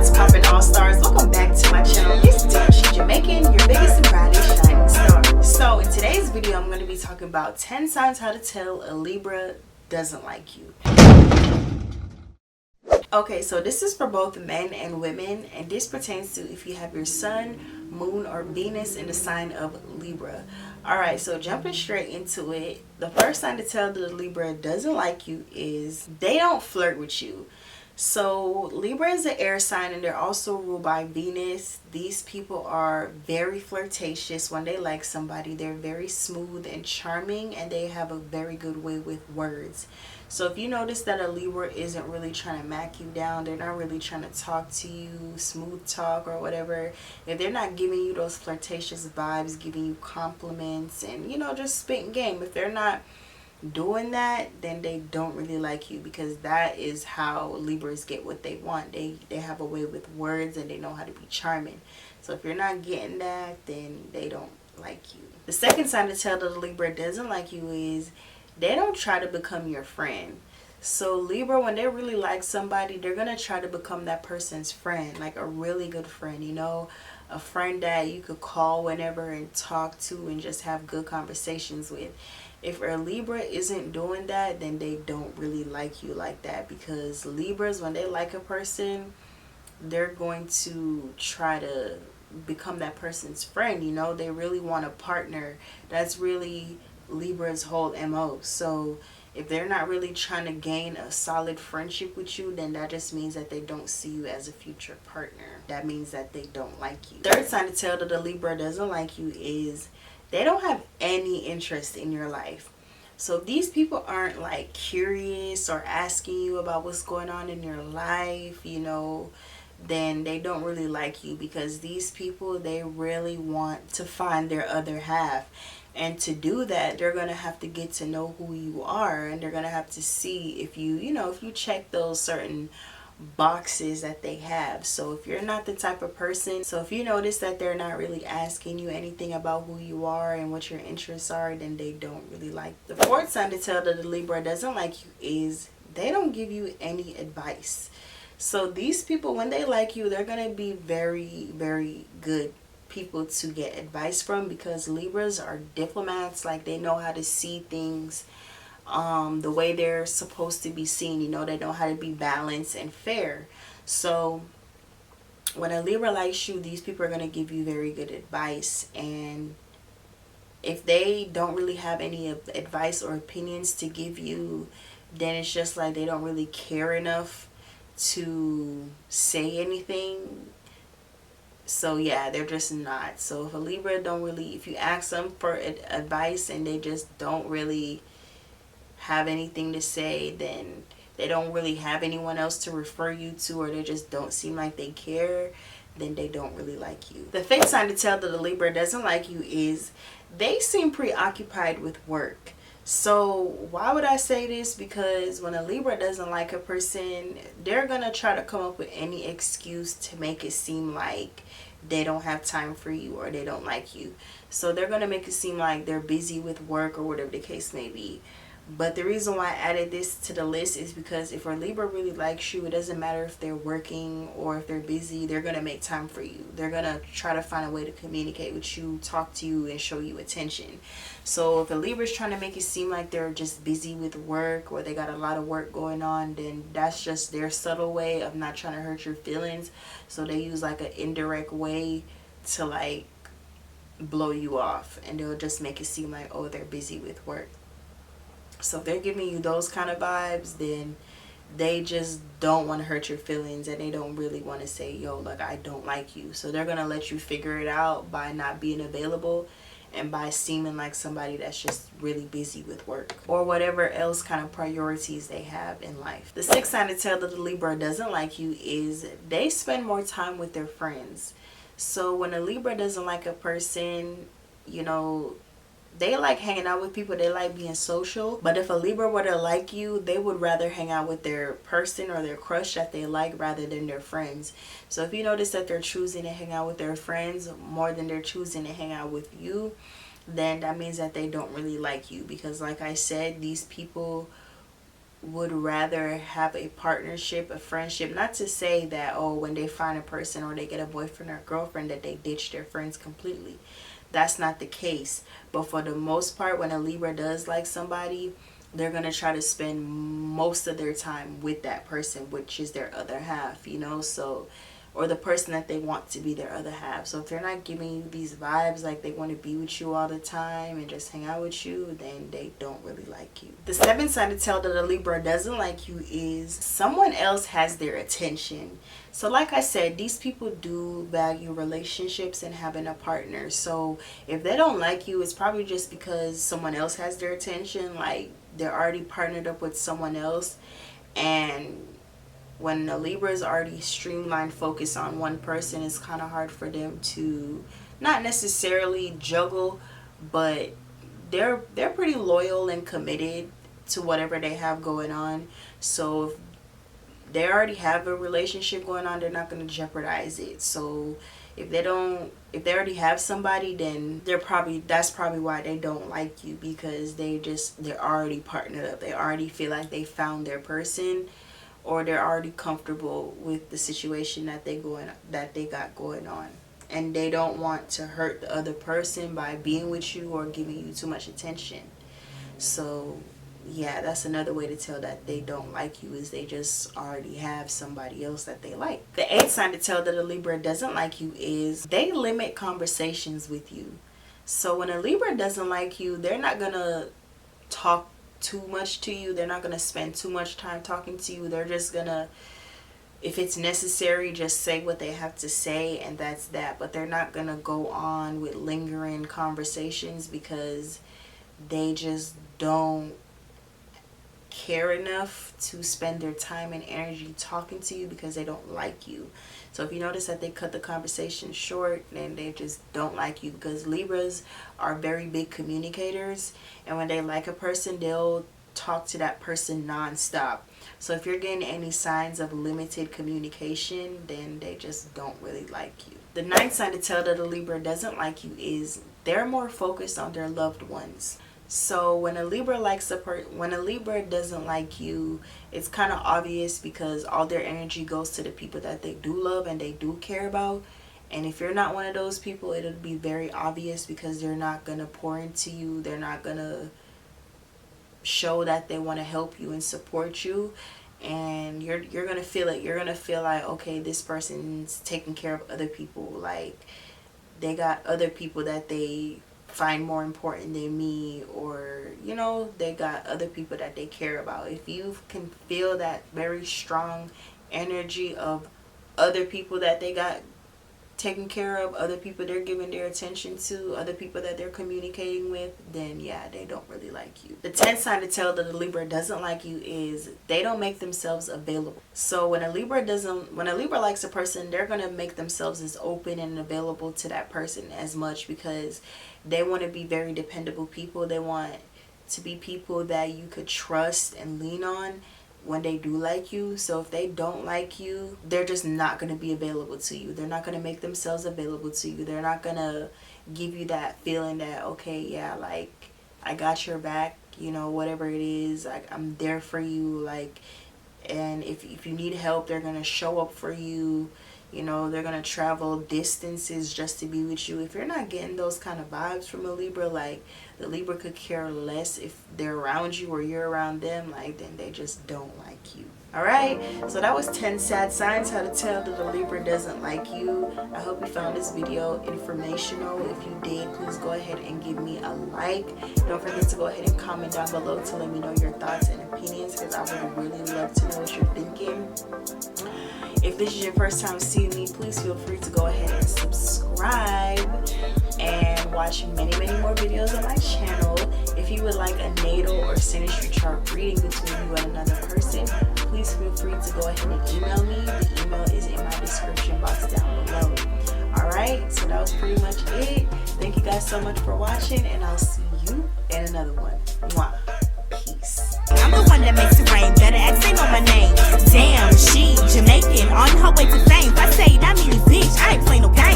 What's poppin', all stars? Welcome back to my channel. It's Damn Jamaican, your biggest and brightest shining star. So in today's video, I'm going to be talking about 10 signs how to tell a Libra doesn't like you. Okay, so this is for both men and women, and this pertains to if you have your sun, moon, or Venus in the sign of Libra. Alright, so jumping straight into it, the first sign to tell that the Libra doesn't like you is they don't flirt with you. So Libra is an air sign, and they're also ruled by Venus. These people are very flirtatious. When they like somebody, they're very smooth and charming, and they have a very good way with words. So if you notice that a Libra isn't really trying to mac you down, they're not really trying to talk to you, smooth talk or whatever, if they're not giving you those flirtatious vibes, giving you compliments and, you know, just spitting game, if they're not doing that, then they don't really like you, because that is how Libras get what they want. They have a way with words, and they know how to be charming. So if you're not getting that, then they don't like you. The second sign to tell that a Libra doesn't like you is they don't try to become your friend. So Libra, when they really like somebody, they're gonna try to become that person's friend, like a really good friend, you know, a friend that you could call whenever and talk to and just have good conversations with. If a Libra isn't doing that, then they don't really like you like that, because Libras, when they like a person, they're going to try to become that person's friend, you know. They really want a partner. That's really Libra's whole MO. So if they're not really trying to gain a solid friendship with you, then that just means that they don't see you as a future partner. That means that they don't like you. Third sign to tell that a Libra doesn't like you is they don't have any interest in your life. So these people aren't like curious or asking you about what's going on in your life, you know, then they don't really like you, because these people, they really want to find their other half. And to do that, they're going to have to get to know who you are, and they're going to have to see if you, you know, if you check those certain boxes that they have. So if you're not the type of person, so if you notice that they're not really asking you anything about who you are and what your interests are, then they don't really like you. The fourth sign to tell that the Libra doesn't like you is they don't give you any advice. So these people, when they like you, they're going to be very, very good people to get advice from, because Libras are diplomats. Like, they know how to see things the way they're supposed to be seen, you know. They know how to be balanced and fair. So when a Libra likes you, these people are going to give you very good advice, and if they don't really have any advice or opinions to give you, then it's just like they don't really care enough to say anything. So yeah, they're just not. So if a Libra don't really, if you ask them for advice and they just don't really have anything to say, then they don't really have anyone else to refer you to, or they just don't seem like they care, then they don't really like you. The fifth sign to tell that a Libra doesn't like you is they seem preoccupied with work. So why would I say this? Because when a Libra doesn't like a person, they're gonna try to come up with any excuse to make it seem like they don't have time for you or they don't like you. So they're gonna make it seem like they're busy with work or whatever the case may be. But the reason why I added this to the list is because if a Libra really likes you, it doesn't matter if they're working or if they're busy, they're going to make time for you. They're going to try to find a way to communicate with you, talk to you, and show you attention. So if a Libra is trying to make it seem like they're just busy with work, or they got a lot of work going on, then that's just their subtle way of not trying to hurt your feelings. So they use like an indirect way to like blow you off, and they'll just make it seem like, oh, they're busy with work. So if they're giving you those kind of vibes, then they just don't want to hurt your feelings, and they don't really want to say, yo, like, I don't like you. So they're going to let you figure it out by not being available and by seeming like somebody that's just really busy with work or whatever else kind of priorities they have in life. The sixth sign to tell that the Libra doesn't like you is they spend more time with their friends. So when a Libra doesn't like a person, you know, they like hanging out with people, they like being social. But if a Libra were to like you, they would rather hang out with their person or their crush that they like rather than their friends. So if you notice that they're choosing to hang out with their friends more than they're choosing to hang out with you, then that means that they don't really like you. Because like I said, these people would rather have a partnership, a friendship. Not to say that, oh, when they find a person or they get a boyfriend or girlfriend, that they ditch their friends completely. That's not the case. But for the most part, when a Libra does like somebody, they're going to try to spend most of their time with that person, which is their other half, you know, so, or the person that they want to be their other half. So if they're not giving you these vibes like they want to be with you all the time and just hang out with you, then they don't really like you. The seventh sign to tell that a Libra doesn't like you is someone else has their attention. So like I said, these people do value relationships and having a partner. So if they don't like you, it's probably just because someone else has their attention. Like they're already partnered up with someone else, and when a Libra is already streamlined focus on one person, it's kind of hard for them to not necessarily juggle, but they're pretty loyal and committed to whatever they have going on. So if they already have a relationship going on, they're not going to jeopardize it. So if they already have somebody, then that's probably why they don't like you, because they're already partnered up. They already feel like they found their person, or they're already comfortable with the situation that they got going on, and they don't want to hurt the other person by being with you or giving you too much attention. So yeah, that's another way to tell that they don't like you, is they just already have somebody else that they like. The eighth sign to tell that a Libra doesn't like you is they limit conversations with you. So when a Libra doesn't like you, they're not gonna talk too much to you. They're not gonna spend too much time talking to you. They're just gonna, if it's necessary, just say what they have to say, and that's that. But they're not gonna go on with lingering conversations, because they just don't care enough to spend their time and energy talking to you, because they don't like you. So if you notice that they cut the conversation short, then they just don't like you, because Libras are very big communicators, and when they like a person, they'll talk to that person nonstop. So if you're getting any signs of limited communication, then they just don't really like you. The ninth sign to tell that a Libra doesn't like you is they're more focused on their loved ones. So when a Libra doesn't like you, it's kind of obvious, because all their energy goes to the people that they do love and they do care about. And if you're not one of those people, it'll be very obvious, because they're not going to pour into you. They're not going to show that they want to help you and support you. And you're going to feel it. You're going to feel like, okay, this person's taking care of other people. Like they got other people that they find more important than me, or you know, they got other people that they care about. If you can feel that very strong energy of other people that they got taken care of, other people they're giving their attention to, other people that they're communicating with, then yeah, they don't really like you. The 10th sign to tell that a Libra doesn't like you is they don't make themselves available. So when a Libra likes a person, they're going to make themselves as open and available to that person as much, because they want to be very dependable people. They want to be people that you could trust and lean on when they do like you. So if they don't like you, they're just not going to be available to you. They're not going to make themselves available to you. They're not going to give you that feeling that, okay, yeah, like I got your back, you know, whatever it is, like I'm there for you. Like, and if you need help, they're going to show up for you. You know, they're going to travel distances just to be with you. If you're not getting those kind of vibes from a Libra, like the Libra could care less if they're around you or you're around them, like then they just don't like you. Alright, so that was 10 sad signs how to tell that a Libra doesn't like you. I hope you found this video informational. If you did, please go ahead and give me a like. Don't forget to go ahead and comment down below to let me know your thoughts and opinions, because I would really love to know what you're thinking. If this is your first time seeing me, please feel free to go ahead and subscribe and watch many more videos on my channel. If you would like a natal or synastry chart reading between you and another person, please feel free to go ahead and email me. The email is in my description box down below. Alright, so that was pretty much it. Thank you guys so much for watching, and I'll see you in another one. Mwah. Peace. I'm the one that makes it rain. Better ask, they know my name. Damn, she Jamaican on her way to fame. If I say that means bitch, I ain't play no game.